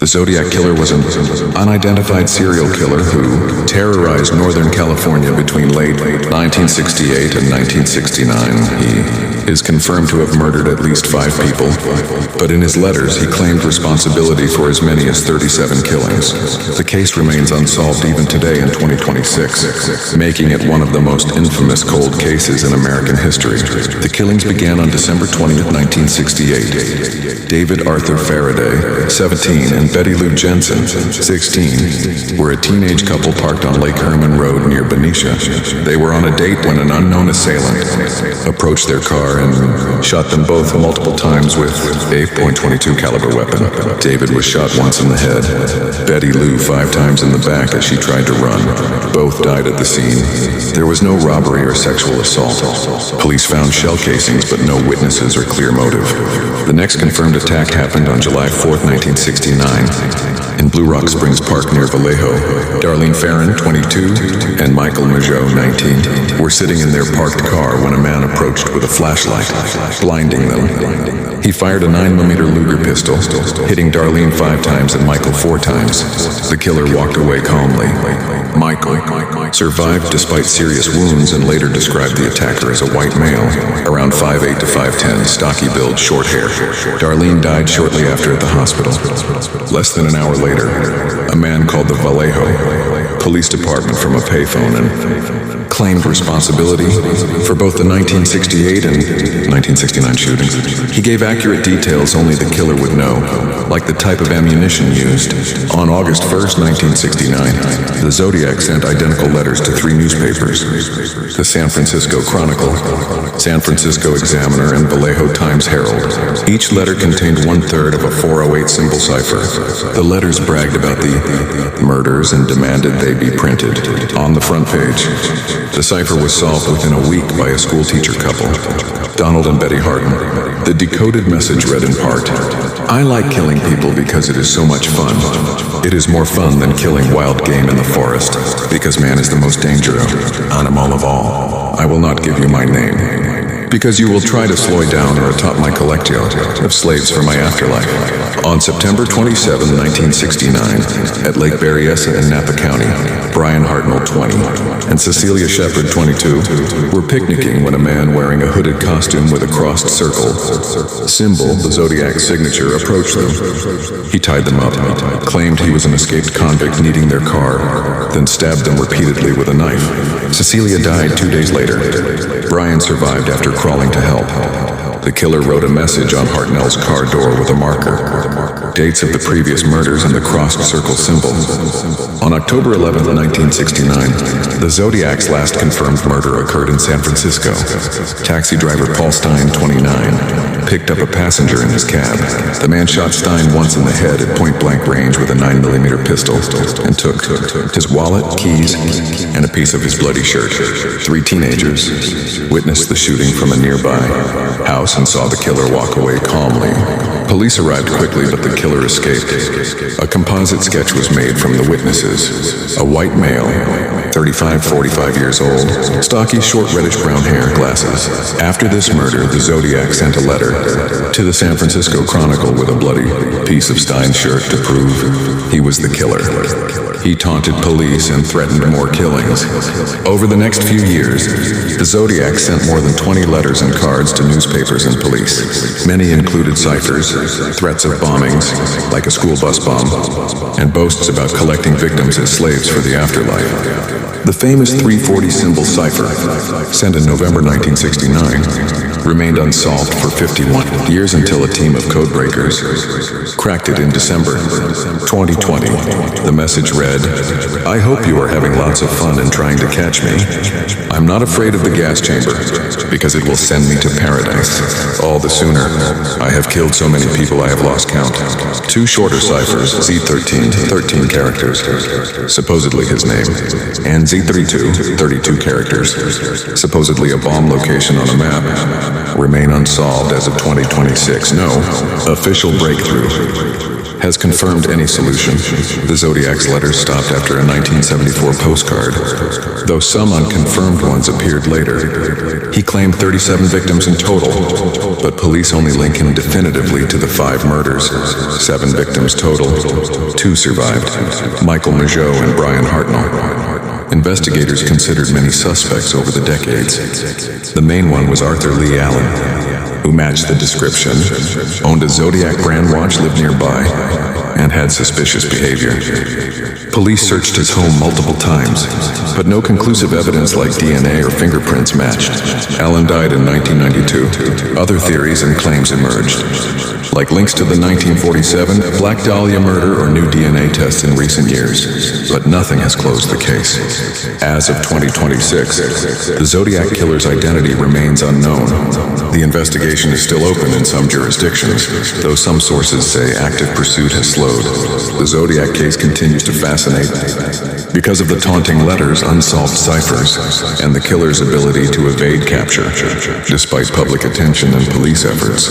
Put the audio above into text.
The Zodiac killer was an unidentified serial killer who terrorized Northern California between late 1968 and 1969. He is confirmed to have murdered at least 5 people, but in his letters he claimed responsibility for as many as 37 killings. The case remains unsolved even today in 2026, making it one of the most infamous cold cases in American history. The killings began on December 20th, 1968. David Arthur Faraday, 17, and Betty Lou Jensen, 16, were a teenage couple parked on Lake Herman Road near Benicia. They were on a date when an unknown assailant approached their car and shot them both multiple times with a .22 caliber weapon. David was shot once in the head, Betty Lou 5 times in the back as she tried to run. Both died at the scene. There was no robbery or sexual assault. Police found shell casings but no witnesses or clear motive. The next confirmed attack happened on July 4th, 1969. In Blue Rock Springs Park near Vallejo. Darlene Farron, 22, and Michael Mageau, 19, were sitting in their parked car when a man approached with a flashlight, blinding them. He fired a 9mm Luger pistol, hitting Darlene 5 times and Michael 4 times. The killer walked away calmly. Michael survived despite serious wounds and later described the attacker as a white male, around 5'8" to 5'10", stocky build, short hair. Darlene died shortly after at the hospital. Less than an hour later, a man called the Vallejo Police Department from a payphone and claimed responsibility for both the 1968 and 1969 shootings. He gave accurate details only the killer would know, like the type of ammunition used. On August 1st, 1969, the Zodiac sent identical letters to 3 newspapers: the San Francisco Chronicle, San Francisco Examiner, and Vallejo Times-Herald. Each letter contained 1/3 of a 408 symbol cipher. The letters bragged about the murders and demanded they be printed on the front page. The cipher was solved within a week by a schoolteacher couple, Donald and Betty Harden. The decoded message read in part, "I like killing people because it is so much fun. It is more fun than killing wild game in the forest, because man is the most dangerous animal of all. I will not give you my name, because you will try to slow down or atop my collection of slaves for my afterlife." On September 27, 1969, at Lake Berryessa in Napa County, Brian Hartnell, 20, and Cecilia Shepard, 22, were picnicking when a man wearing a hooded costume with a crossed circle symbol, the Zodiac signature, approached them. He tied them up, claimed he was an escaped convict needing their car, then stabbed them repeatedly with a knife. Cecilia died 2 days later. Brian survived after crawling to help. The killer wrote a message on Hartnell's car door with a marker, dates of the previous murders and the crossed circle symbol. On October 11, 1969, the Zodiac's last confirmed murder occurred in San Francisco. Taxi driver Paul Stein, 29, picked up a passenger in his cab. The man shot Stein once in the head at point-blank range with a 9mm pistol and took his wallet, keys, and a piece of his bloody shirt. 3 teenagers witnessed the shooting from a nearby house and saw the killer walk away calmly. Police arrived quickly, but the killer escaped. A composite sketch was made from the witnesses. A white male, 35, 45 years old, stocky, short reddish-brown hair, glasses. After this murder, the Zodiac sent a letter to the San Francisco Chronicle with a bloody piece of Stein's shirt to prove he was the killer. He taunted police and threatened more killings. Over the next few years, the Zodiac sent more than 20 letters and cards to newspapers and police. Many included ciphers, threats of bombings, like a school bus bomb, and boasts about collecting victims as slaves for the afterlife. The famous 340 symbol cipher, sent in November 1969, remained unsolved for 51 years until a team of codebreakers cracked it in December 2020. The message read, "I hope you are having lots of fun and trying to catch me. I'm not afraid of the gas chamber, because it will send me to paradise. All the sooner. I have killed so many people I have lost count." 2 shorter ciphers, Z13, 13 characters, supposedly his name, and Z32, 32 characters, supposedly a bomb location on a map, remain unsolved as of 2026. No official breakthrough has confirmed any solution. The Zodiac's letters stopped after a 1974 postcard, though some unconfirmed ones appeared later. He claimed 37 victims in total, but police only link him definitively to the 5 murders. 7 victims total. 2 survived, Michael Mageau and Brian Hartnell. Investigators considered many suspects over the decades. The main one was Arthur Lee Allen, who matched the description, owned a Zodiac brand watch, lived nearby, and had suspicious behavior. Police searched his home multiple times, but no conclusive evidence like DNA or fingerprints matched. Allen died in 1992. Other theories and claims emerged, like links to the 1947 Black Dahlia murder or new DNA tests in recent years, but nothing has closed the case. As of 2026, the Zodiac killer's identity remains unknown. The investigation is still open in some jurisdictions, though some sources say active pursuit has slowed. The Zodiac case continues to fascinate because of the taunting letters, unsolved ciphers, and the killer's ability to evade capture, despite public attention and police efforts.